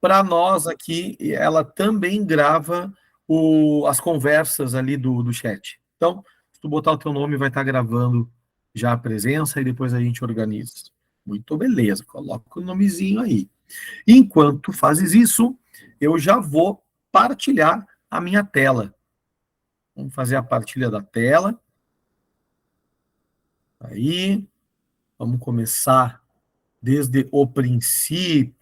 para nós aqui, ela também grava as conversas ali do chat. Então, se tu botar o teu nome, vai estar gravando já a presença e depois a gente organiza. Muito beleza, coloca o nomezinho aí. Enquanto fazes isso, eu já vou partilhar a minha tela. Vamos fazer a partilha da tela. Aí, vamos começar desde o princípio.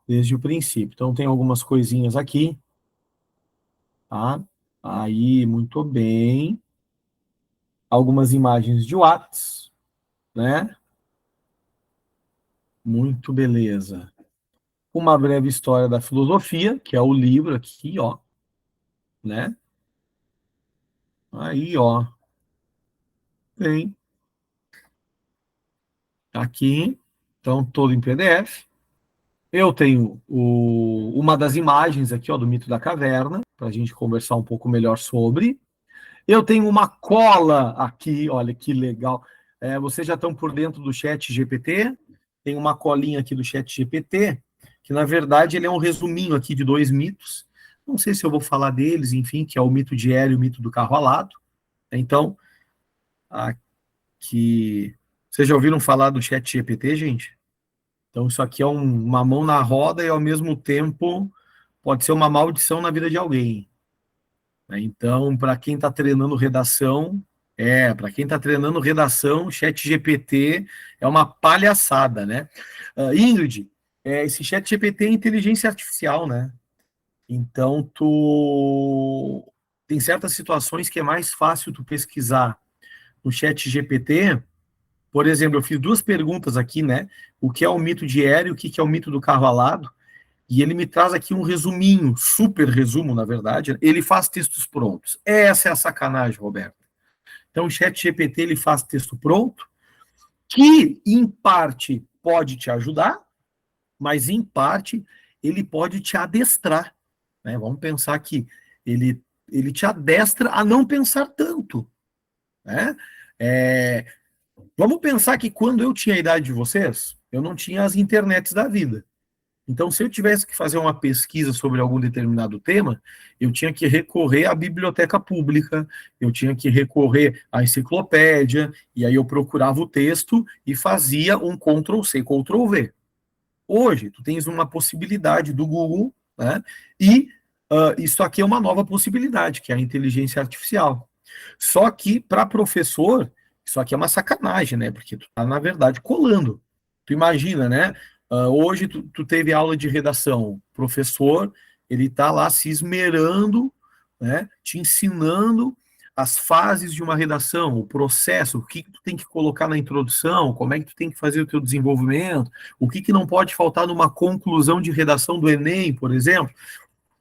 Desde o princípio. Então, tem algumas coisinhas aqui. Tá? Aí, muito bem. Algumas imagens de Whats, né? Muito beleza. Uma breve história da filosofia, que é o livro aqui, ó, né? Aí, ó, tem aqui, então todo em PDF. Eu tenho uma das imagens aqui, ó, do mito da caverna, para a gente conversar um pouco melhor sobre. Eu tenho uma cola aqui, olha que legal. Vocês já estão por dentro do chat GPT? Tem uma colinha aqui do chat GPT, que na verdade ele é um resuminho aqui de 2 mitos. Não sei se eu vou falar deles, enfim, que é o mito de Hélio e o mito do carro alado. Então, aqui... Vocês já ouviram falar do chat GPT, gente? Então, isso aqui é uma mão na roda e, ao mesmo tempo, pode ser uma maldição na vida de alguém. Então, para quem está treinando redação, chat GPT é uma palhaçada, né? Ingrid, esse chat GPT é inteligência artificial, né? Então, tem certas situações que é mais fácil tu pesquisar no chat GPT. Por exemplo, eu fiz 2 perguntas aqui, né? O que é o mito de Hélio, o que é o mito do carro alado? E ele me traz aqui um resuminho, super resumo, na verdade. Ele faz textos prontos. Essa é a sacanagem, Roberto. Então, o chat GPT, ele faz texto pronto, que, em parte, pode te ajudar, mas, em parte, ele pode te adestrar. Né? Vamos pensar que ele te adestra a não pensar tanto. Né? Vamos pensar que quando eu tinha a idade de vocês, eu não tinha as internets da vida. Então, se eu tivesse que fazer uma pesquisa sobre algum determinado tema, eu tinha que recorrer à biblioteca pública, eu tinha que recorrer à enciclopédia, e aí eu procurava o texto e fazia um Ctrl+C, Ctrl+V. Hoje, tu tens uma possibilidade do Google, né? E isso aqui é uma nova possibilidade, que é a inteligência artificial. Só que, para professor, isso aqui é uma sacanagem, né? Porque tu está, na verdade, colando. Tu imagina, né? Hoje tu teve aula de redação, o professor, ele está lá se esmerando, né? Te ensinando as fases de uma redação, o processo, o que tu tem que colocar na introdução, como é que tu tem que fazer o teu desenvolvimento, o que não pode faltar numa conclusão de redação do Enem, por exemplo.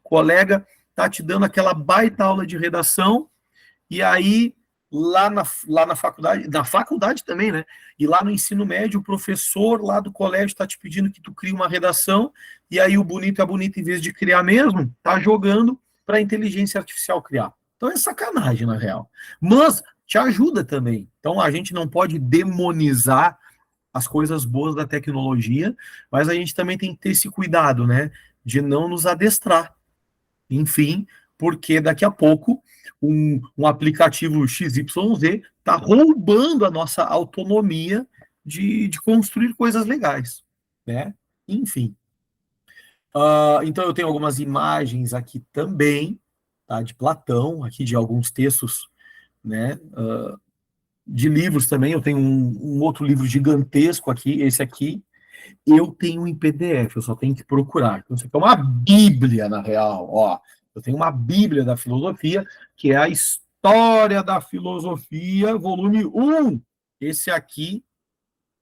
O colega tá te dando aquela baita aula de redação, e aí, lá na faculdade também, né? E lá no ensino médio, o professor lá do colégio está te pedindo que tu crie uma redação, e aí o bonito é bonito, em vez de criar mesmo, tá jogando para a inteligência artificial criar. Então é sacanagem, na real. Mas te ajuda também. Então a gente não pode demonizar as coisas boas da tecnologia, mas a gente também tem que ter esse cuidado, né? De não nos adestrar. Enfim, porque daqui a pouco um aplicativo XYZ está roubando a nossa autonomia de construir coisas legais, né? Enfim. Então eu tenho algumas imagens aqui também, tá, de Platão, aqui de alguns textos, né? De livros também, eu tenho um outro livro gigantesco aqui, esse aqui, eu tenho em PDF, eu só tenho que procurar. Então, isso aqui é uma bíblia, na real. Ó, eu tenho uma bíblia da filosofia, que é a História da Filosofia, volume 1. Esse aqui,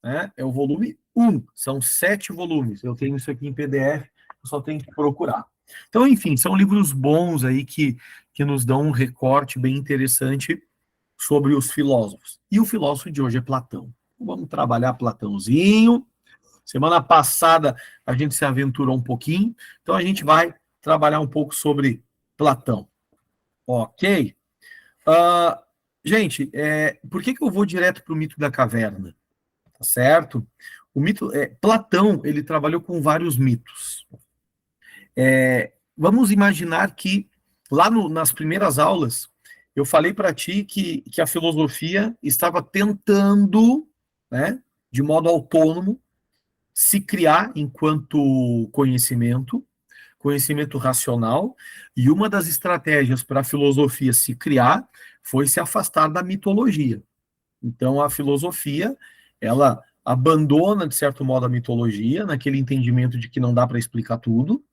né, é o volume 1. São 7 volumes. Eu tenho isso aqui em PDF, eu só tenho que procurar. Então, enfim, são livros bons aí que nos dão um recorte bem interessante sobre os filósofos. E o filósofo de hoje é Platão. Vamos trabalhar Platãozinho. Semana passada a gente se aventurou um pouquinho, então a gente vai trabalhar um pouco sobre Platão. Ok? Gente, por que eu vou direto para o mito da caverna? Tá certo? O mito, Platão, ele trabalhou com vários mitos. Vamos imaginar que lá nas primeiras aulas eu falei para ti que a filosofia estava tentando, né, de modo autônomo, se criar enquanto conhecimento racional, e uma das estratégias para a filosofia se criar foi se afastar da mitologia. Então, a filosofia, ela abandona, de certo modo, a mitologia, naquele entendimento de que não dá para explicar tudo,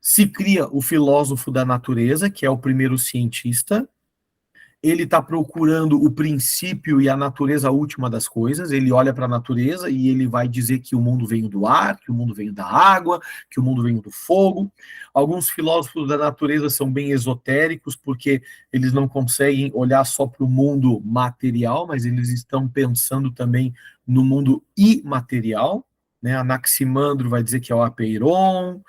se cria o filósofo da natureza, que é o primeiro cientista. Ele está procurando o princípio e a natureza última das coisas. Ele olha para a natureza e ele vai dizer que o mundo veio do ar, que o mundo veio da água, que o mundo veio do fogo. Alguns filósofos da natureza são bem esotéricos, porque eles não conseguem olhar só para o mundo material, mas eles estão pensando também no mundo imaterial, né? Anaximandro vai dizer que é o apeiron,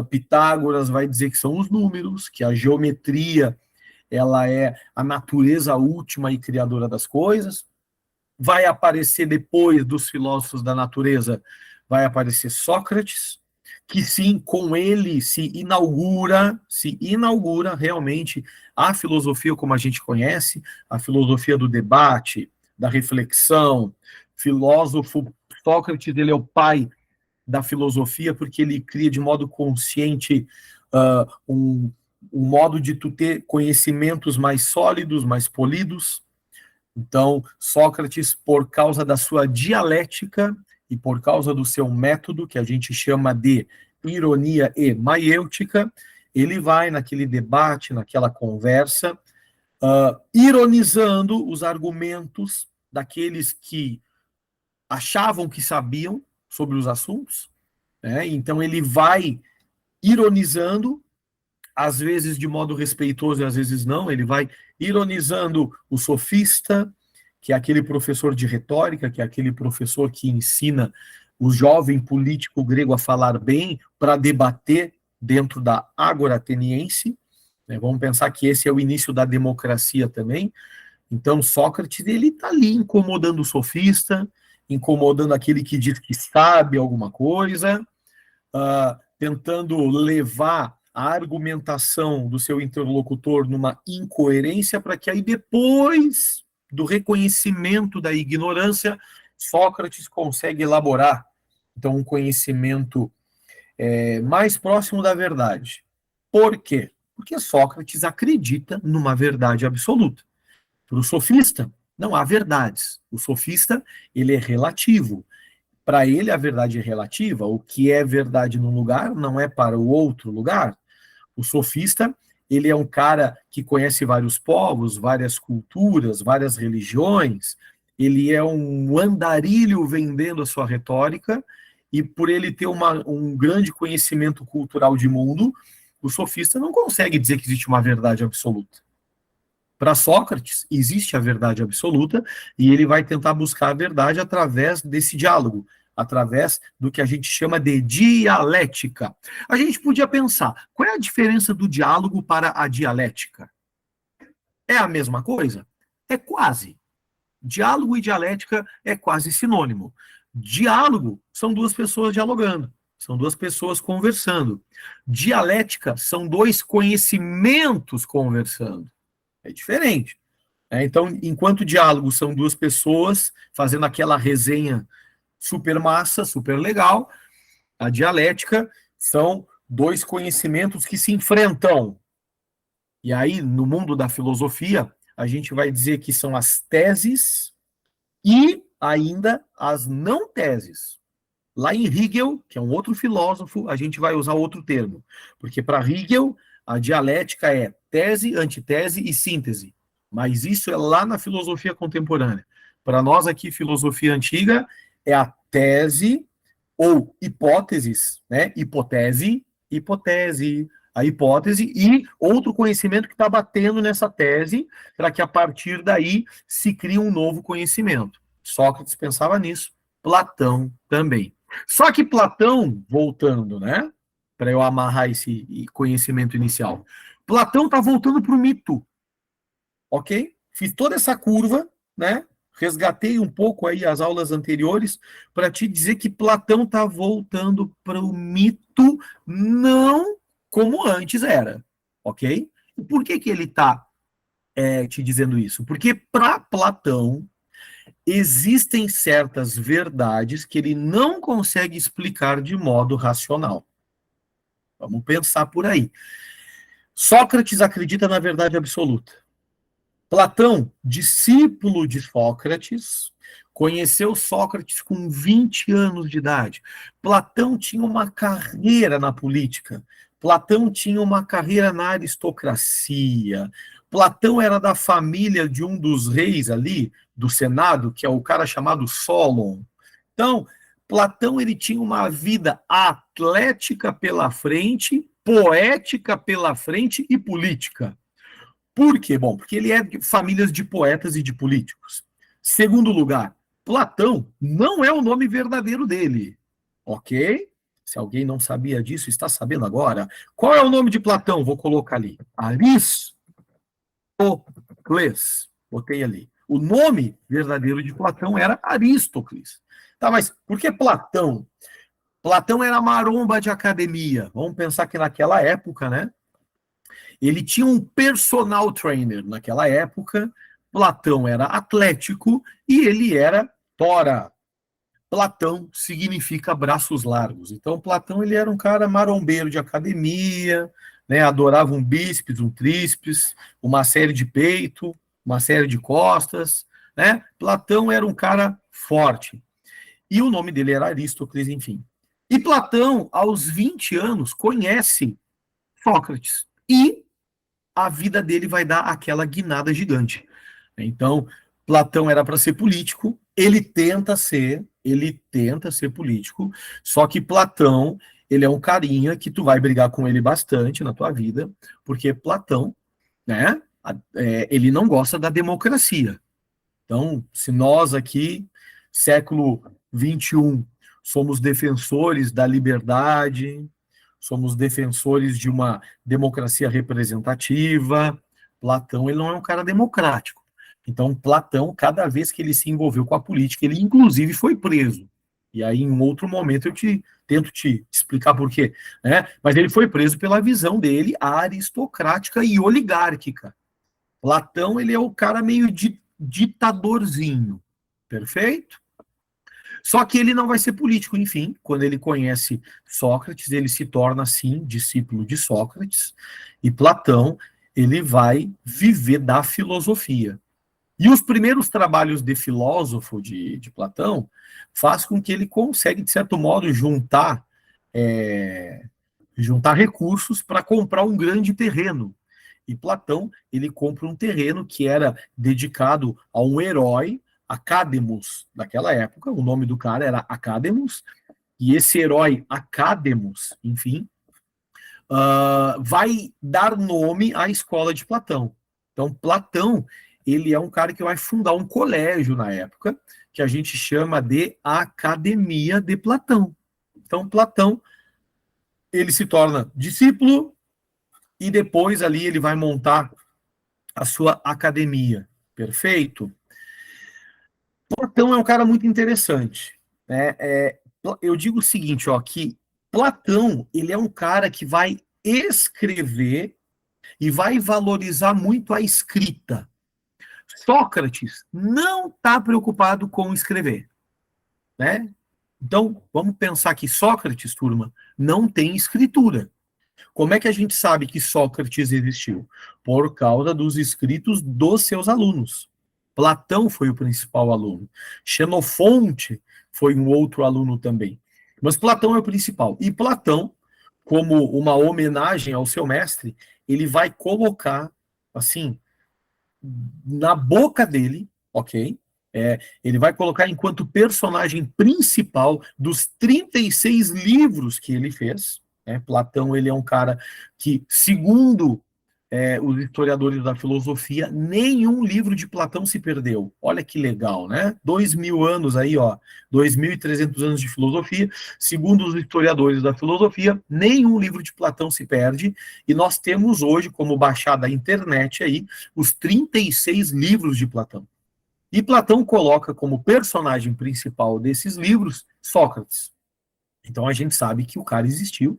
Pitágoras vai dizer que são os números, que a geometria ela é a natureza última e criadora das coisas. Vai aparecer depois dos filósofos da natureza, vai aparecer Sócrates, que sim, com ele se inaugura realmente a filosofia como a gente conhece, a filosofia do debate, da reflexão. Filósofo Sócrates, ele é o pai da filosofia, porque ele cria de modo consciente um modo de tu ter conhecimentos mais sólidos, mais polidos. Então, Sócrates, por causa da sua dialética e por causa do seu método, que a gente chama de ironia e maiêutica, ele vai naquele debate, naquela conversa, ironizando os argumentos daqueles que achavam que sabiam sobre os assuntos, né? Então ele vai ironizando, às vezes de modo respeitoso e às vezes não, ele vai ironizando o sofista, que é aquele professor de retórica, que é aquele professor que ensina o jovem político grego a falar bem para debater dentro da ágora ateniense, né? Vamos pensar que esse é o início da democracia também. Então, Sócrates, ele está ali incomodando o sofista, incomodando aquele que diz que sabe alguma coisa, tentando levar a argumentação do seu interlocutor numa incoerência, para que aí depois do reconhecimento da ignorância, Sócrates consegue elaborar, então, um conhecimento mais próximo da verdade. Por quê? Porque Sócrates acredita numa verdade absoluta. Para o sofista, não há verdades. O sofista, ele é relativo. Para ele, a verdade é relativa. O que é verdade num lugar não é para o outro lugar. O sofista, ele é um cara que conhece vários povos, várias culturas, várias religiões. Ele é um andarilho vendendo a sua retórica, e por ele ter um grande conhecimento cultural de mundo, o sofista não consegue dizer que existe uma verdade absoluta. Para Sócrates, existe a verdade absoluta, e ele vai tentar buscar a verdade através desse diálogo, através do que a gente chama de dialética. A gente podia pensar, qual é a diferença do diálogo para a dialética? É a mesma coisa? É quase. Diálogo e dialética é quase sinônimo. Diálogo são duas pessoas dialogando, são duas pessoas conversando. Dialética são dois conhecimentos conversando. É diferente. Então, enquanto diálogo são duas pessoas fazendo aquela resenha super massa, super legal, a dialética são dois conhecimentos que se enfrentam. E aí, no mundo da filosofia, a gente vai dizer que são as teses e ainda as não teses. Lá em Hegel, que é um outro filósofo, a gente vai usar outro termo, porque para Hegel a dialética é tese, antitese e síntese. Mas isso é lá na filosofia contemporânea. Para nós aqui, filosofia antiga é a tese ou hipóteses, né? Hipótese, a hipótese e outro conhecimento que está batendo nessa tese, para que a partir daí se crie um novo conhecimento. Sócrates pensava nisso, Platão também. Só que Platão, voltando, né? Para eu amarrar esse conhecimento inicial. Platão está voltando para o mito. Ok? Fiz toda essa curva, né? resgatei um pouco aí as aulas anteriores para te dizer que Platão está voltando para o mito não como antes era, ok? E por que que ele está te dizendo isso? Porque para Platão existem certas verdades que ele não consegue explicar de modo racional. Vamos pensar por aí. Sócrates acredita na verdade absoluta. Platão, discípulo de Sócrates, conheceu Sócrates com 20 anos de idade. Platão tinha uma carreira na política. Platão tinha uma carreira na aristocracia. Platão era da família de um dos reis ali, do Senado, que é o cara chamado Solon. Então, Platão ele tinha uma vida atlética pela frente, poética pela frente e política. Por quê? Bom, porque ele é de famílias de poetas e de políticos. Segundo lugar, Platão não é o nome verdadeiro dele, ok? Se alguém não sabia disso, está sabendo agora. Qual é o nome de Platão? Vou colocar ali. Aristócles. Botei ali. O nome verdadeiro de Platão era Aristócles. Tá, mas por que Platão? Platão era maromba de academia. Vamos pensar que naquela época, né? Ele tinha um personal trainer naquela época. Platão era atlético e ele era tora. Platão significa braços largos. Então, Platão ele era um cara marombeiro de academia, né, adorava um bíceps, um tríceps, uma série de peito, uma série de costas. Né? Platão era um cara forte. E o nome dele era Aristócles, enfim. E Platão, aos 20 anos, conhece Sócrates. E a vida dele vai dar aquela guinada gigante. Então, Platão era para ser político, ele tenta ser político, só que Platão, ele é um carinha que tu vai brigar com ele bastante na tua vida, porque Platão, né, ele não gosta da democracia. Então, se nós aqui, século XXI, somos defensores da liberdade, somos defensores de uma democracia representativa, Platão ele não é um cara democrático. Então, Platão, cada vez que ele se envolveu com a política, ele inclusive foi preso. E aí, em outro momento, eu tento te explicar por quê. Né? Mas ele foi preso pela visão dele aristocrática e oligárquica. Platão, ele é o cara meio ditadorzinho. Perfeito? Só que ele não vai ser político, enfim, quando ele conhece Sócrates, ele se torna, assim, discípulo de Sócrates, e Platão, ele vai viver da filosofia. E os primeiros trabalhos de filósofo de Platão faz com que ele consegue, de certo modo, juntar recursos para comprar um grande terreno. E Platão, ele compra um terreno que era dedicado a um herói, Academos, daquela época, o nome do cara era Academos, e esse herói Academos, enfim, vai dar nome à escola de Platão. Então, Platão, ele é um cara que vai fundar um colégio na época, que a gente chama de Academia de Platão. Então, Platão, ele se torna discípulo e depois ali ele vai montar a sua academia. Perfeito? Platão é um cara muito interessante. Né? Eu digo o seguinte, ó, que Platão ele é um cara que vai escrever e vai valorizar muito a escrita. Sócrates não está preocupado com escrever. Né? Então, vamos pensar que Sócrates, turma, não tem escritura. Como é que a gente sabe que Sócrates existiu? Por causa dos escritos dos seus alunos. Platão foi o principal aluno. Xenofonte foi um outro aluno também. Mas Platão é o principal. E Platão, como uma homenagem ao seu mestre, ele vai colocar, assim, na boca dele, ok? Ele vai colocar enquanto personagem principal dos 36 livros que ele fez. Platão, ele é um cara que, segundo os historiadores da filosofia, nenhum livro de Platão se perdeu. Olha que legal, né? 2000 anos aí, ó, 2.300 anos de filosofia. Segundo os historiadores da filosofia, nenhum livro de Platão se perde. E nós temos hoje, como baixar da internet aí, os 36 livros de Platão. E Platão coloca como personagem principal desses livros Sócrates. Então a gente sabe que o cara existiu,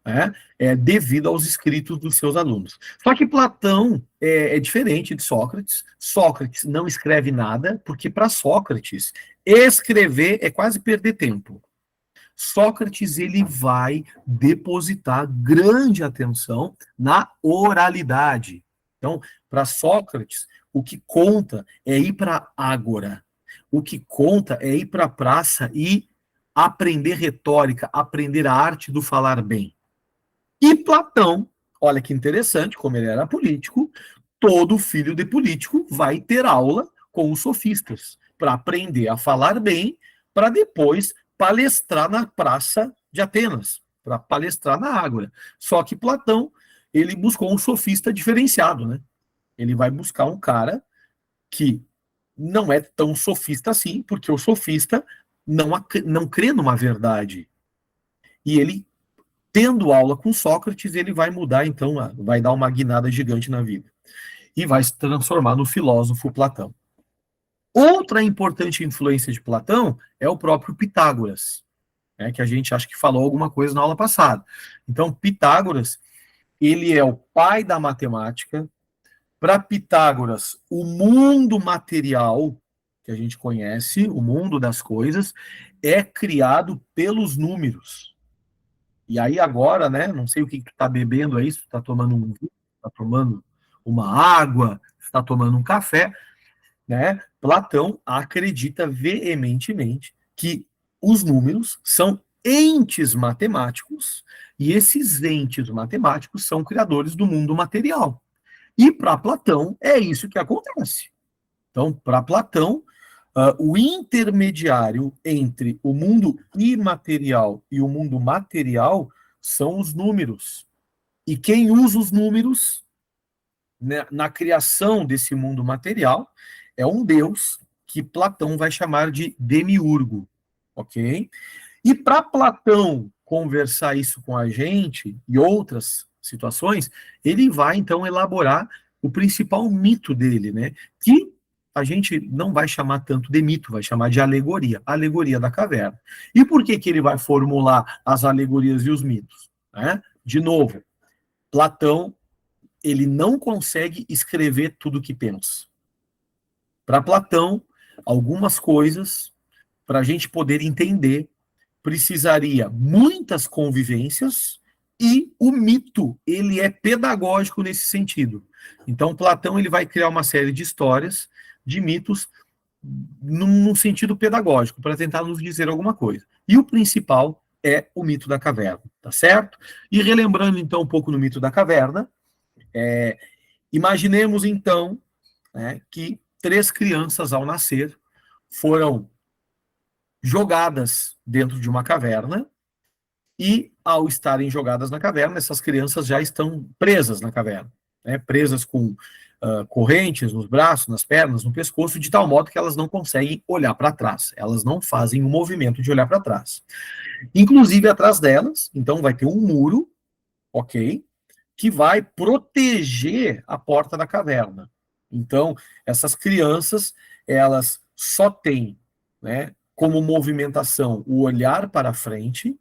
né, devido aos escritos dos seus alunos. Só que Platão é diferente de Sócrates. Sócrates não escreve nada, porque para Sócrates, escrever é quase perder tempo. Sócrates ele vai depositar grande atenção na oralidade. Então, para Sócrates, o que conta é ir para a ágora. O que conta é ir para a praça e aprender retórica, aprender a arte do falar bem. E Platão, olha que interessante, como ele era político, todo filho de político vai ter aula com os sofistas, para aprender a falar bem, para depois palestrar na praça de Atenas, para palestrar na Ágora. Só que Platão, ele buscou um sofista diferenciado, né? Ele vai buscar um cara que não é tão sofista assim, porque o sofista não crê numa verdade. E ele, tendo aula com Sócrates, ele vai mudar, então, vai dar uma guinada gigante na vida. E vai se transformar no filósofo Platão. Outra importante influência de Platão é o próprio Pitágoras, né, que a gente acha que falou alguma coisa na aula passada. Então, Pitágoras, ele é o pai da matemática. Para Pitágoras, o mundo material que a gente conhece, o mundo das coisas, é criado pelos números. E aí agora, né, não sei o que tu tá bebendo aí, se tu tá tomando um vinho, tá tomando uma água, se tá tomando um café, né? Platão acredita veementemente que os números são entes matemáticos e esses entes matemáticos são criadores do mundo material. E para Platão é isso que acontece. Então, para Platão, o intermediário entre o mundo imaterial e o mundo material são os números. E quem usa os números, né, na criação desse mundo material é um deus que Platão vai chamar de demiurgo, ok? E para Platão conversar isso com a gente e outras situações, ele vai então elaborar o principal mito dele, né? Que a gente não vai chamar tanto de mito, vai chamar de alegoria, alegoria da caverna. E por que que ele vai formular as alegorias e os mitos? Né? De novo, Platão, ele não consegue escrever tudo o que pensa. Para Platão, algumas coisas, para a gente poder entender, precisaria muitas convivências e o mito, ele é pedagógico nesse sentido. Então, Platão ele vai criar uma série de histórias, de mitos, num sentido pedagógico, para tentar nos dizer alguma coisa. E o principal é o mito da caverna, tá certo? E relembrando, então, um pouco no mito da caverna, imaginemos, então, né, que 3 crianças, ao nascer, foram jogadas dentro de uma caverna, e, ao estarem jogadas na caverna, essas crianças já estão presas na caverna, né, presas com correntes nos braços, nas pernas, no pescoço, de tal modo que elas não conseguem olhar para trás, elas não fazem o movimento de olhar para trás. Inclusive, atrás delas, então, vai ter um muro, ok, que vai proteger a porta da caverna. Então, essas crianças, elas só têm, né, como movimentação o olhar para frente.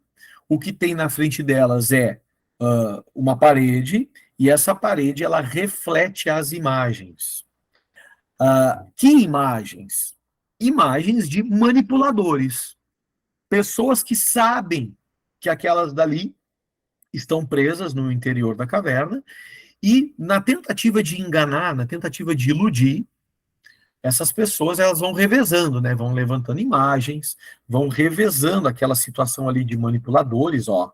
O que tem na frente delas é uma parede, e essa parede ela reflete as imagens. Que imagens? Imagens de manipuladores. Pessoas que sabem que aquelas dali estão presas no interior da caverna, e na tentativa de enganar, na tentativa de iludir, essas pessoas elas vão revezando, né? Vão levantando imagens, vão revezando aquela situação ali de manipuladores, ó,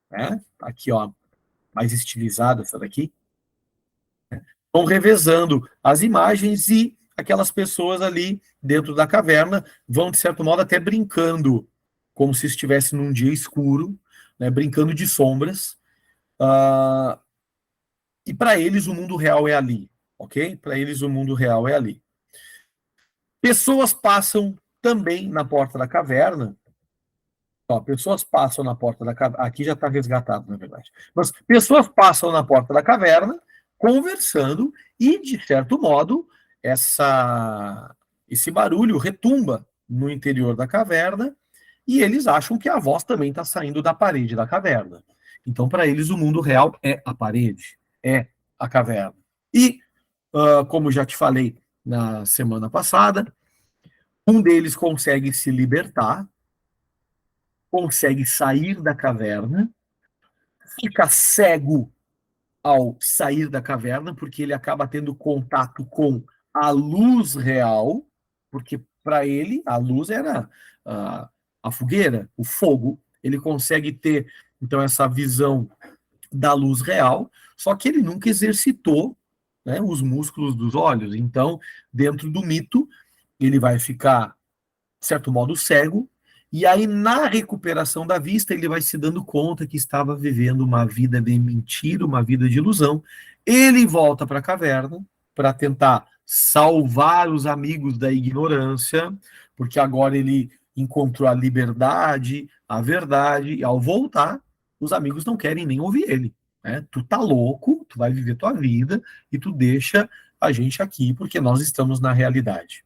né? Aqui, ó, mais estilizada essa daqui. Vão revezando as imagens e aquelas pessoas ali dentro da caverna vão, de certo modo, até brincando, como se estivesse num dia escuro, né? Brincando de sombras. E para eles o mundo real é ali, ok? Para eles o mundo real é ali. Pessoas passam também na porta da caverna. Ó, pessoas passam na porta da caverna. Aqui já está resgatado, na verdade. Mas pessoas passam na porta da caverna, conversando, e, de certo modo, Esse barulho retumba no interior da caverna e eles acham que a voz também está saindo da parede da caverna. Então, para eles, o mundo real é a parede, é a caverna. E, como já te falei na semana passada, um deles consegue se libertar, consegue sair da caverna, fica cego ao sair da caverna, porque ele acaba tendo contato com a luz real, porque para ele a luz era a fogueira, o fogo. Ele consegue ter, então, essa visão da luz real, só que ele nunca exercitou, né, os músculos dos olhos. Então, dentro do mito, ele vai ficar, de certo modo, cego, e aí, na recuperação da vista, ele vai se dando conta que estava vivendo uma vida de mentira, uma vida de ilusão. Ele volta para a caverna para tentar salvar os amigos da ignorância, porque agora ele encontrou a liberdade, a verdade, e ao voltar, os amigos não querem nem ouvir ele. Né? Tu tá louco, tu vai viver tua vida e tu deixa a gente aqui porque nós estamos na realidade.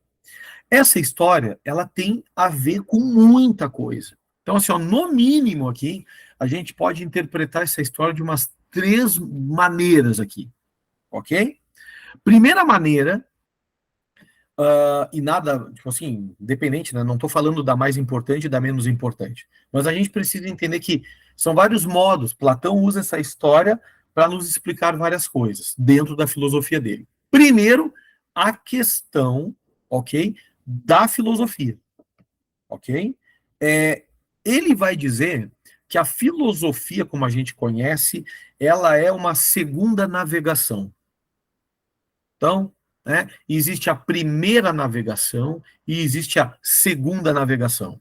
Essa história, ela tem a ver com muita coisa. Então, assim, ó, no mínimo aqui, a gente pode interpretar essa história de umas 3 maneiras aqui, ok? Primeira maneira, e nada, tipo assim, independente, né? Não estou falando da mais importante e da menos importante, mas a gente precisa entender que são vários modos. Platão usa essa história para nos explicar várias coisas dentro da filosofia dele. Primeiro, a questão, ok, da filosofia, ok? Ele vai dizer que a filosofia, como a gente conhece, ela é uma segunda navegação. Então, né, existe a primeira navegação e existe a segunda navegação.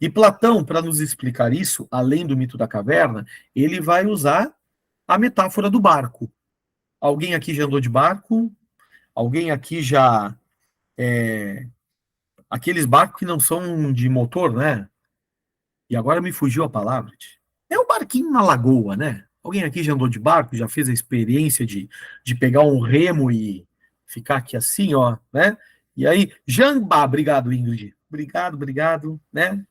E Platão, para nos explicar isso, além do mito da caverna, ele vai usar a metáfora do barco. Alguém aqui já andou de barco? Alguém aqui já... aqueles barcos que não são de motor, né? E agora me fugiu a palavra. É um barquinho na lagoa, né? Alguém aqui já andou de barco, já fez a experiência de pegar um remo e ficar aqui assim, ó, né? E aí, Jambá, obrigado, Ingrid. Obrigado, né?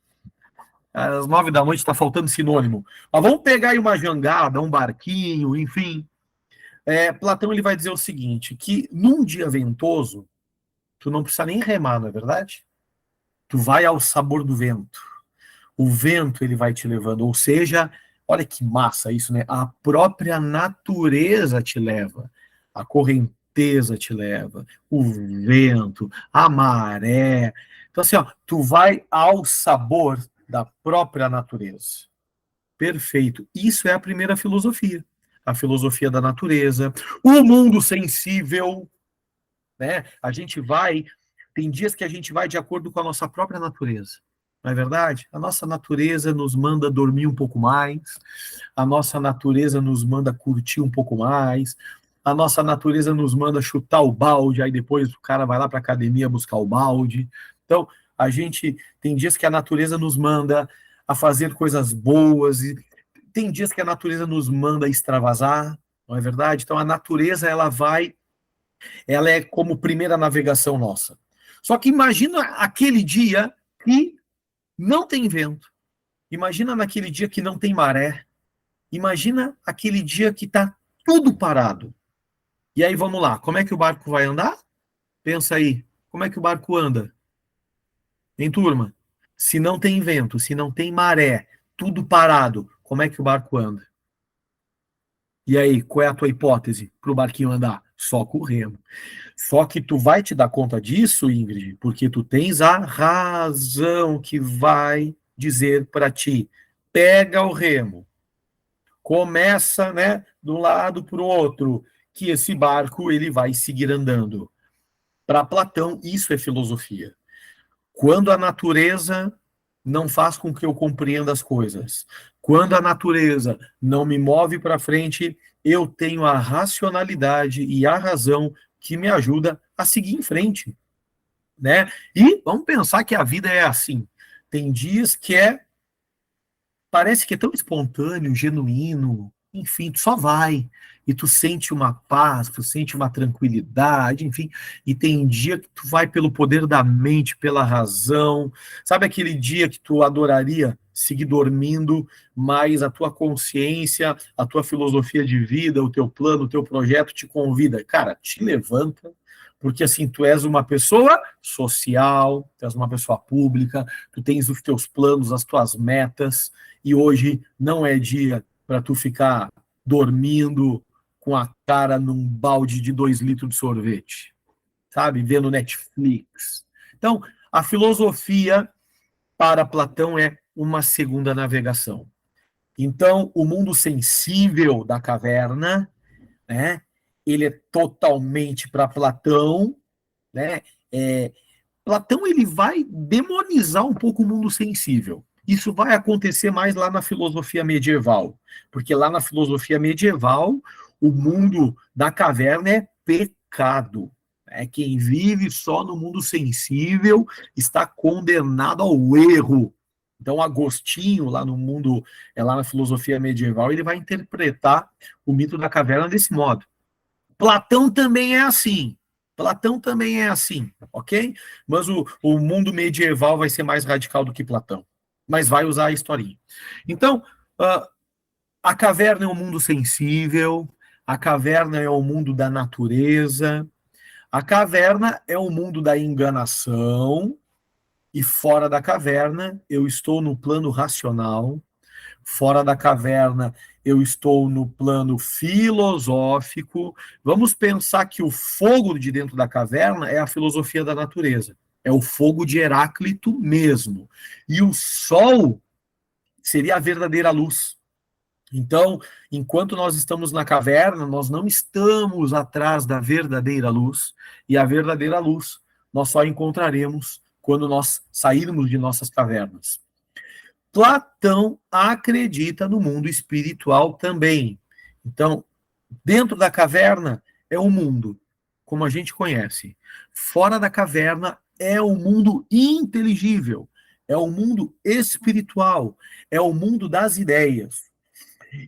Às 9 da noite está faltando sinônimo. Mas vamos pegar aí uma jangada, um barquinho, enfim. Platão ele vai dizer o seguinte, que num dia ventoso, tu não precisa nem remar, não é verdade? Tu vai ao sabor do vento. O vento ele vai te levando, ou seja, olha que massa isso, né? A própria natureza te leva, a correnteza te leva, o vento, a maré. Então assim, ó, tu vai ao sabor da própria natureza. Perfeito. Isso é a primeira filosofia. A filosofia da natureza, o mundo sensível, né? Tem dias que a gente vai de acordo com a nossa própria natureza. Não é verdade? A nossa natureza nos manda dormir um pouco mais, a nossa natureza nos manda curtir um pouco mais, a nossa natureza nos manda chutar o balde, aí depois o cara vai lá para a academia buscar o balde. Então, a gente tem dias que a natureza nos manda a fazer coisas boas, e tem dias que a natureza nos manda extravasar, não é verdade? Então, a natureza, ela é como primeira navegação nossa. Só que imagina aquele dia que não tem vento. Imagina naquele dia que não tem maré. Imagina aquele dia que está tudo parado. E aí vamos lá, como é que o barco vai andar? Pensa aí, como é que o barco anda? Em turma? Se não tem vento, se não tem maré, tudo parado, como é que o barco anda? E aí, qual é a tua hipótese para o barquinho andar? Só com o remo. Só que tu vai te dar conta disso, Ingrid, porque tu tens a razão que vai dizer para ti: pega o remo, começa, né, de um lado para o outro, que esse barco ele vai seguir andando. Para Platão, isso é filosofia. Quando a natureza não faz com que eu compreenda as coisas, quando a natureza não me move para frente, eu tenho a racionalidade e a razão que me ajuda a seguir em frente, né? E vamos pensar que a vida é assim. Tem dias que parece que é tão espontâneo, genuíno, enfim, tu só vai. E tu sente uma paz, tu sente uma tranquilidade, enfim. E tem dia que tu vai pelo poder da mente, pela razão. Sabe aquele dia que tu adoraria seguir dormindo, mas a tua consciência, a tua filosofia de vida, o teu plano, o teu projeto te convida. Cara, te levanta, porque assim, tu és uma pessoa social, tu és uma pessoa pública, tu tens os teus planos, as tuas metas, e hoje não é dia para tu ficar dormindo com a cara num balde de 2 litros de sorvete, sabe? Vendo Netflix. Então, a filosofia para Platão é uma segunda navegação. Então, o mundo sensível da caverna, né? Ele é totalmente para Platão, né? É, Platão ele vai demonizar um pouco o mundo sensível. Isso vai acontecer mais lá na filosofia medieval, porque lá na filosofia medieval o mundo da caverna é pecado. É quem vive só no mundo sensível está condenado ao erro. Então Agostinho lá no mundo, lá na filosofia medieval, ele vai interpretar o mito da caverna desse modo. Platão também é assim. Platão também é assim, ok? Mas o mundo medieval vai ser mais radical do que Platão. Mas vai usar a historinha. Então, a caverna é um mundo sensível, a caverna é o mundo da natureza, a caverna é o mundo da enganação, e fora da caverna eu estou no plano racional, fora da caverna, eu estou no plano filosófico. Vamos pensar que o fogo de dentro da caverna é a filosofia da natureza. É o fogo de Heráclito mesmo. E o sol seria a verdadeira luz. Então, enquanto nós estamos na caverna, nós não estamos atrás da verdadeira luz. E a verdadeira luz nós só encontraremos quando nós sairmos de nossas cavernas. Platão acredita no mundo espiritual também. Então, dentro da caverna é o mundo, como a gente conhece. Fora da caverna é o mundo inteligível, é o mundo espiritual, é o mundo das ideias.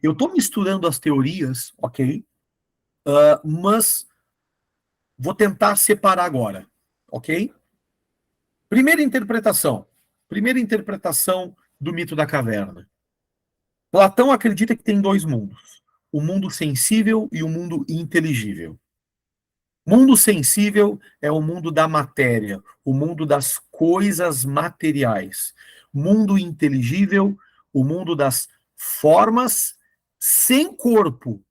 Eu estou misturando as teorias, ok? Mas vou tentar separar agora, ok? Primeira interpretação. Primeira interpretação do mito da caverna. Platão acredita que tem dois mundos: o mundo sensível e o mundo inteligível. Mundo sensível é o mundo da matéria, o mundo das coisas materiais. Mundo inteligível, o mundo das formas sem corpo.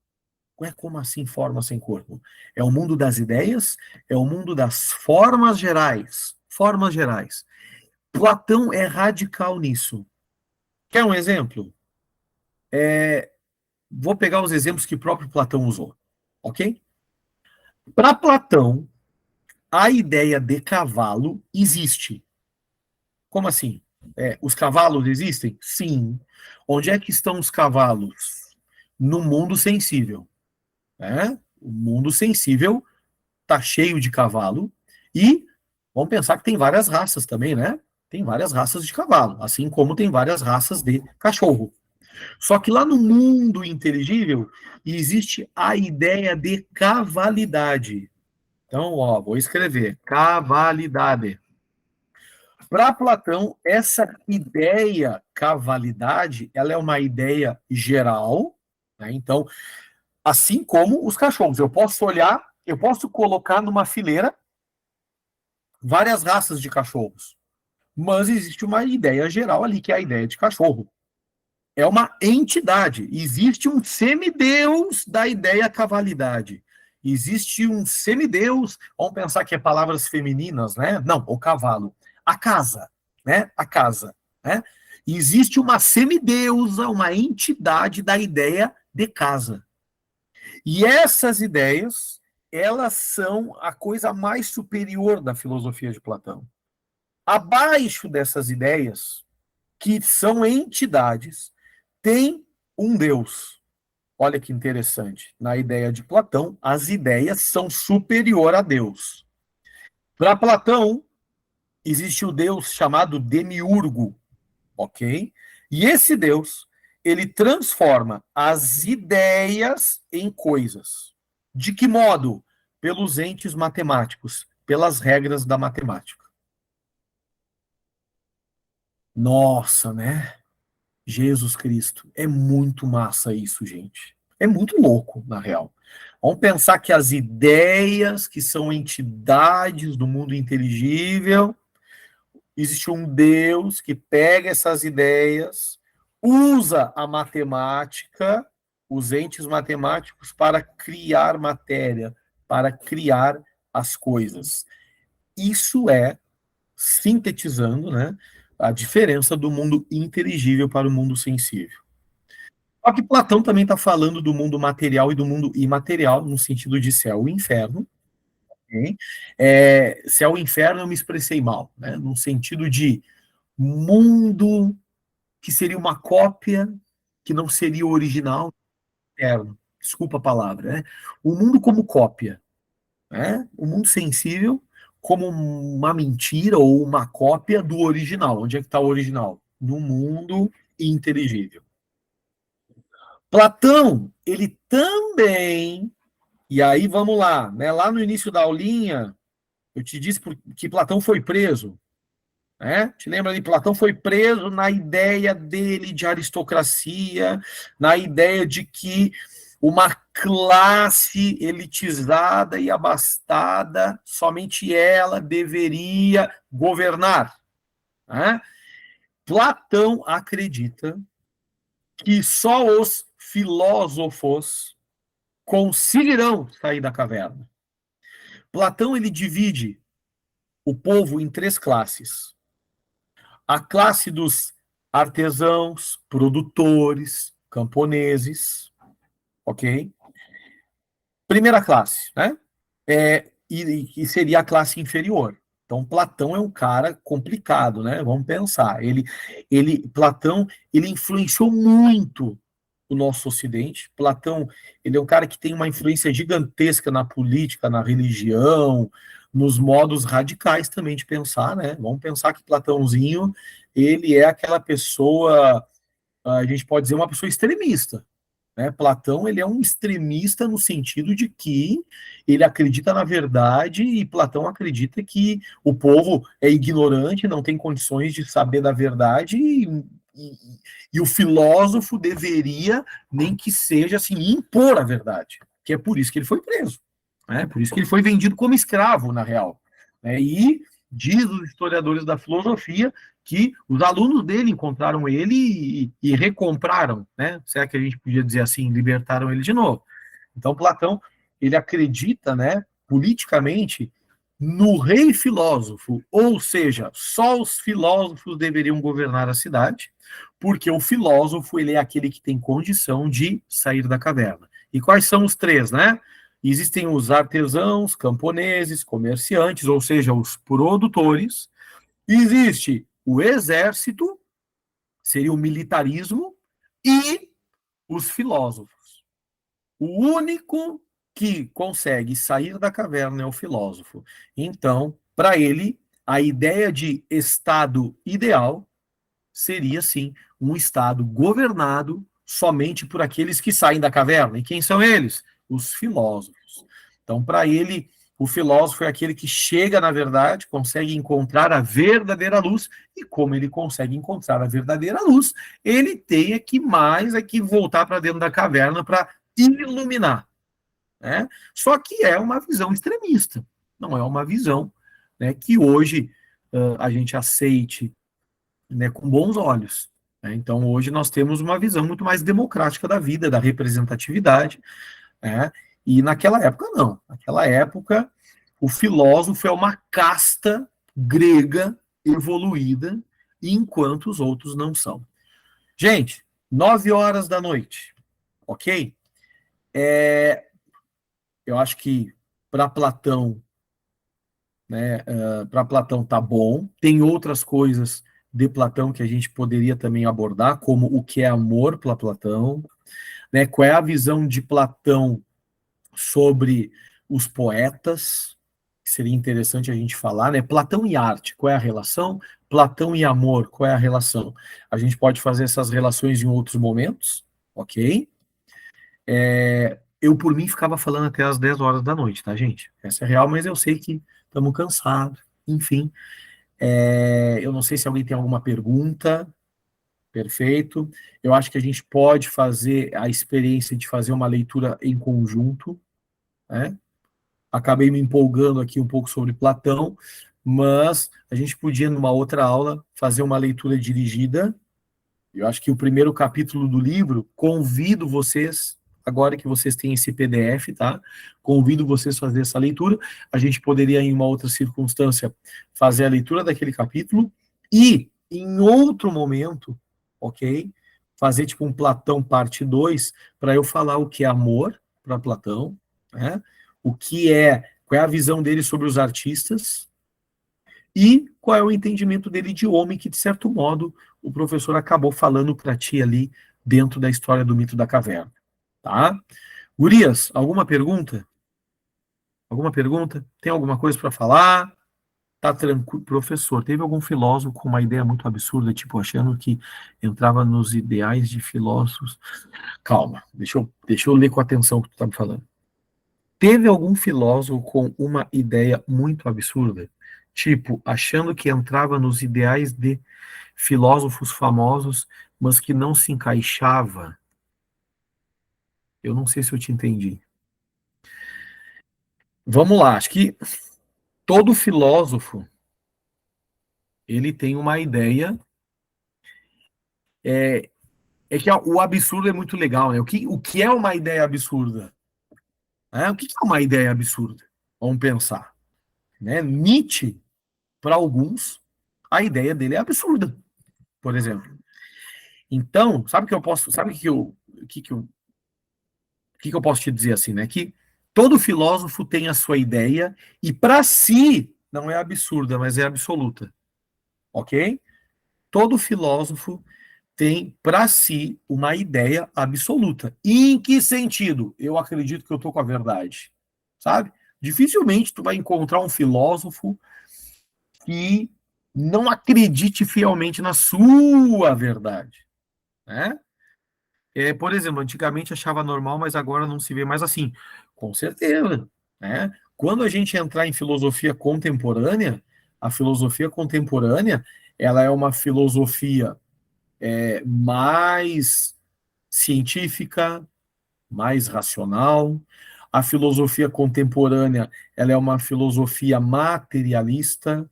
Ué, como assim forma sem corpo? É o mundo das ideias, é o mundo das formas gerais. Formas gerais. Platão é radical nisso. Quer um exemplo? Vou pegar os exemplos que o próprio Platão usou, ok? Para Platão, a ideia de cavalo existe. Como assim? Os cavalos existem? Sim. Onde é que estão os cavalos? No mundo sensível. Né? O mundo sensível está cheio de cavalo e vamos pensar que tem várias raças também, né? Tem várias raças de cavalo, assim como tem várias raças de cachorro. Só que lá no mundo inteligível existe a ideia de cavalidade. Então, ó, vou escrever cavalidade. Para Platão, essa ideia cavalidade, ela é uma ideia geral, né? Então, assim como os cachorros, eu posso olhar, eu posso colocar numa fileira várias raças de cachorros, mas existe uma ideia geral ali que é a ideia de cachorro. É uma entidade. Existe um semideus da ideia cavalidade. Existe um semideus, vamos pensar que é palavras femininas, né? Não, o cavalo. A casa, né? A casa, né? Existe uma semideusa, uma entidade da ideia de casa. E essas ideias, elas são a coisa mais superior da filosofia de Platão. Abaixo dessas ideias, que são entidades, tem um Deus. Olha que interessante. Na ideia de Platão, as ideias são superior a Deus. Para Platão, existe o Deus chamado Demiurgo, ok? E esse Deus, ele transforma as ideias em coisas. De que modo? Pelos entes matemáticos, pelas regras da matemática. Nossa, né? Jesus Cristo. É muito massa isso, gente. É muito louco, na real. Vamos pensar que as ideias, que são entidades do mundo inteligível, existe um Deus que pega essas ideias, usa a matemática, os entes matemáticos, para criar matéria, para criar as coisas. Isso é, sintetizando, né, a diferença do mundo inteligível para o mundo sensível. Só que Platão também está falando do mundo material e do mundo imaterial, no sentido de céu e inferno. Okay? Céu e inferno eu me expressei mal, né? No sentido de mundo que seria uma cópia, que não seria o original, inferno. Desculpa a palavra, né? O mundo como cópia, né? O mundo sensível como uma mentira ou uma cópia do original. Onde é que está o original? No mundo inteligível. Platão, ele também, e aí vamos lá, né? Lá no início da aulinha, eu te disse que Platão foi preso, né? Te lembra ali, Platão foi preso na ideia dele de aristocracia, na ideia de que uma classe elitizada e abastada, somente ela deveria governar, né? Platão acredita que só os filósofos conseguirão sair da caverna. Platão ele divide o povo em três classes. A classe dos artesãos, produtores, camponeses, ok? Primeira classe, né? E seria a classe inferior. Então, Platão é um cara complicado, né? Vamos pensar. Platão, ele influenciou muito o nosso Ocidente. Platão, ele é um cara que tem uma influência gigantesca na política, na religião, nos modos radicais também de pensar, né? Vamos pensar que Platãozinho, ele é aquela pessoa, a gente pode dizer, uma pessoa extremista, né? Platão, ele é um extremista no sentido de que ele acredita na verdade e Platão acredita que o povo é ignorante, não tem condições de saber da verdade e, e o filósofo deveria, nem que seja assim, impor a verdade, que é por isso que ele foi preso, né? Por isso que ele foi vendido como escravo, na real. Né? E diz os historiadores da filosofia que os alunos dele encontraram ele e recompraram, né? Será que a gente podia dizer assim, libertaram ele de novo? Então, Platão, ele acredita, né, politicamente, no rei filósofo, ou seja, só os filósofos deveriam governar a cidade, porque o filósofo, ele é aquele que tem condição de sair da caverna. E quais são os três, né? Existem os artesãos, camponeses, comerciantes, ou seja, os produtores. Existe o exército, seria o militarismo, e os filósofos. O único que consegue sair da caverna é o filósofo. Então, para ele, a ideia de estado ideal seria, sim, um estado governado somente por aqueles que saem da caverna. E quem são eles? Os filósofos. Então, para ele, o filósofo é aquele que chega na verdade, consegue encontrar a verdadeira luz, e como ele consegue encontrar a verdadeira luz, ele tem que mais que voltar para dentro da caverna para iluminar. Né? Só que é uma visão extremista, não é uma visão, né, que hoje a gente aceite, né, com bons olhos. Né? Então, hoje nós temos uma visão muito mais democrática da vida, da representatividade, né? E naquela época, não. Naquela época, o filósofo é uma casta grega evoluída, enquanto os outros não são. Gente, 9 horas da noite, ok? Eu acho que para Platão, né, para Platão tá bom. Tem outras coisas de Platão que a gente poderia também abordar, como o que é amor para Platão, né? Qual é a visão de Platão sobre os poetas, seria interessante a gente falar, né? Platão e arte, qual é a relação? Platão e amor, qual é a relação? A gente pode fazer essas relações em outros momentos, ok? Eu, por mim, ficava falando até as 10 horas da noite, tá, gente? Essa é real, mas eu sei que estamos cansados, enfim. Eu não sei se alguém tem alguma pergunta. Perfeito. Eu acho que a gente pode fazer a experiência de fazer uma leitura em conjunto, né? Acabei me empolgando aqui um pouco sobre Platão, mas a gente podia, numa outra aula, fazer uma leitura dirigida. Eu acho que o primeiro capítulo do livro, convido vocês, agora que vocês têm esse PDF, tá? Convido vocês a fazer essa leitura. A gente poderia, em uma outra circunstância, fazer a leitura daquele capítulo e, em outro momento, ok? Fazer tipo um Platão parte 2 para eu falar o que é amor para Platão, né? Qual é a visão dele sobre os artistas, e qual é o entendimento dele de homem, que, de certo modo, o professor acabou falando para ti ali dentro da história do mito da caverna. Tá? Gurias, alguma pergunta? Alguma pergunta? Tem alguma coisa para falar? Tá tranquilo. Professor, teve algum filósofo com uma ideia muito absurda, tipo, achando que entrava nos ideais de filósofos? Calma, deixa eu ler com atenção o que tu tá me falando. Teve algum filósofo com uma ideia muito absurda? Tipo, achando que entrava nos ideais de filósofos famosos, mas que não se encaixava? Eu não sei se eu te entendi. Vamos lá, acho que todo filósofo, ele tem uma ideia, é que o absurdo é muito legal, né? O que é uma ideia absurda? O que é uma ideia absurda? Vamos pensar, né? Nietzsche, para alguns, a ideia dele é absurda, por exemplo. Então, sabe o que eu posso te dizer assim, né? Que todo filósofo tem a sua ideia e para si não é absurda, mas é absoluta, ok? Todo filósofo tem para si uma ideia absoluta. E em que sentido? Eu acredito que eu tô com a verdade, sabe? Dificilmente tu vai encontrar um filósofo que não acredite fielmente na sua verdade, né? Por exemplo, antigamente achava normal, mas agora não se vê mais assim. Com certeza, né? Quando a gente entrar em filosofia contemporânea, a filosofia contemporânea, ela é uma filosofia mais científica, mais racional. A filosofia contemporânea, ela é uma filosofia materialista,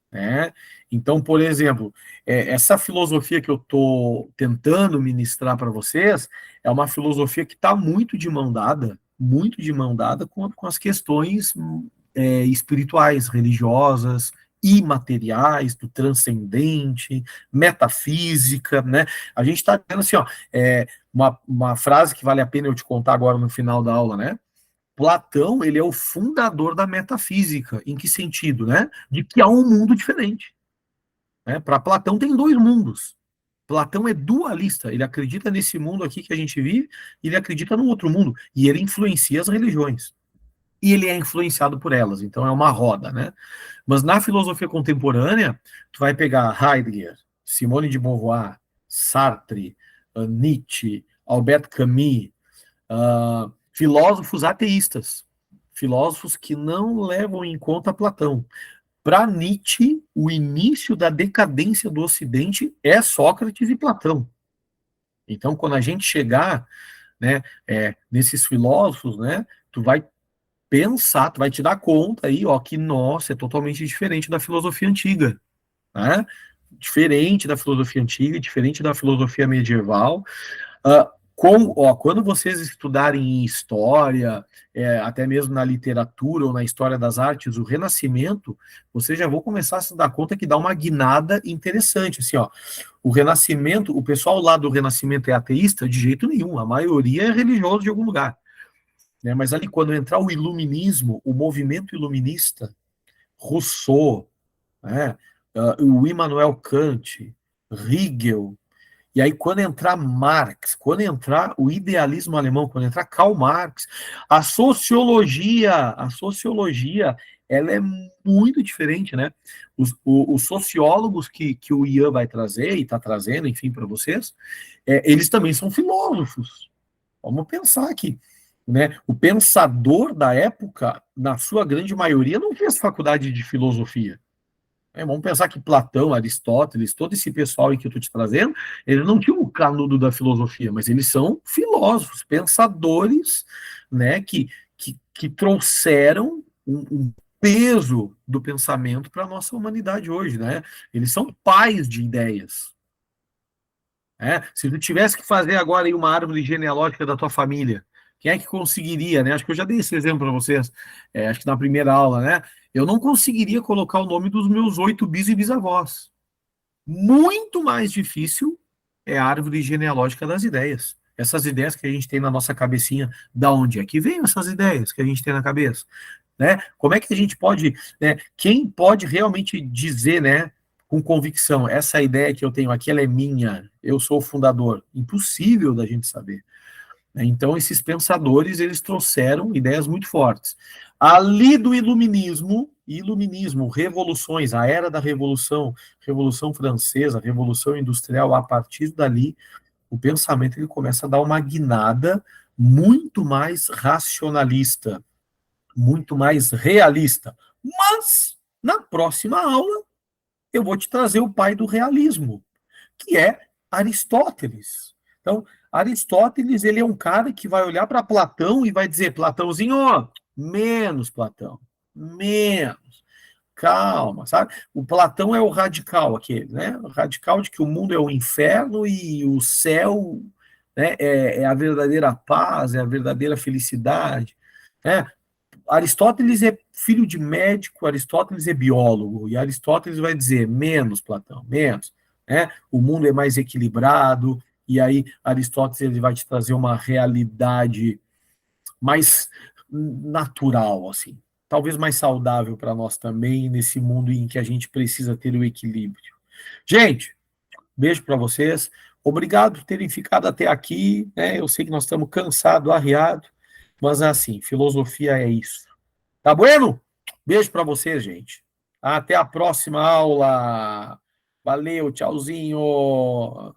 né? Então, por exemplo, essa filosofia que eu estou tentando ministrar para vocês é uma filosofia que está muito de mão dada com as questões espirituais, religiosas, imateriais, do transcendente, metafísica, né? A gente está tendo assim, ó, uma frase que vale a pena eu te contar agora no final da aula, né? Platão, ele é o fundador da metafísica. Em que sentido, né? De que há um mundo diferente. Né? Para Platão tem dois mundos. Platão é dualista. Ele acredita nesse mundo aqui que a gente vive, e ele acredita no outro mundo. E ele influencia as religiões. E ele é influenciado por elas. Então é uma roda, né? Mas na filosofia contemporânea, tu vai pegar Heidegger, Simone de Beauvoir, Sartre, Nietzsche, Albert Camus, filósofos ateístas, filósofos que não levam em conta Platão. Para Nietzsche, o início da decadência do Ocidente é Sócrates e Platão. Então, quando a gente chegar, né, nesses filósofos, né, tu vai pensar, tu vai te dar conta aí, ó, que nossa, é totalmente diferente da filosofia antiga, né? Diferente da filosofia antiga, diferente da filosofia medieval. Quando vocês estudarem em história, até mesmo na literatura ou na história das artes, o Renascimento, vocês já vão começar a se dar conta que dá uma guinada interessante. Assim, ó, o Renascimento, o pessoal lá do Renascimento é ateísta? De jeito nenhum, a maioria é religioso de algum lugar. Né? Mas ali, quando entrar o iluminismo, o movimento iluminista, Rousseau, né, o Immanuel Kant, Hegel, e aí, quando entrar Marx, quando entrar o idealismo alemão, quando entrar Karl Marx, a sociologia ela é muito diferente, né? Os sociólogos que o Ian vai trazer, e está trazendo, enfim, para vocês, eles também são filósofos. Vamos pensar aqui, né? O pensador da época, na sua grande maioria, não fez faculdade de filosofia. Vamos pensar que Platão, Aristóteles, todo esse pessoal aí que eu estou te trazendo, eles não tinham o canudo da filosofia, mas eles são filósofos, pensadores, né, que trouxeram um peso do pensamento para a nossa humanidade hoje, né? Eles são pais de ideias. Se tu tivesse que fazer agora aí uma árvore genealógica da tua família, quem é que conseguiria, né? Acho que eu já dei esse exemplo para vocês, acho que na primeira aula, né? Eu não conseguiria colocar o nome dos meus 8 bis e bisavós. Muito mais difícil é a árvore genealógica das ideias. Essas ideias que a gente tem na nossa cabecinha, da onde é que vem essas ideias que a gente tem na cabeça? Né? Como é que a gente pode, né? Quem pode realmente dizer, né, com convicção, essa ideia que eu tenho aqui, ela é minha, eu sou o fundador? Impossível da gente saber. Então, esses pensadores, eles trouxeram ideias muito fortes. Ali do iluminismo, revoluções, a era da revolução, Revolução Francesa, Revolução Industrial, a partir dali, o pensamento ele começa a dar uma guinada muito mais racionalista, muito mais realista. Mas, na próxima aula, eu vou te trazer o pai do realismo, que é Aristóteles. Então, Aristóteles, ele é um cara que vai olhar para Platão e vai dizer, Platãozinho, ó, menos Platão, menos, calma, sabe? O Platão é o radical aquele, né? O radical de que o mundo é o inferno e o céu, né, é a verdadeira paz, é a verdadeira felicidade, né? Aristóteles é filho de médico, Aristóteles é biólogo, e Aristóteles vai dizer menos, Platão, menos, né? O mundo é mais equilibrado, e aí Aristóteles ele vai te trazer uma realidade mais natural, assim, talvez mais saudável para nós também, nesse mundo em que a gente precisa ter o equilíbrio. Gente, beijo para vocês, obrigado por terem ficado até aqui, né? Eu sei que nós estamos cansados, arriados, mas assim, filosofia é isso. Tá bueno? Beijo para você, gente. Até a próxima aula. Valeu, tchauzinho.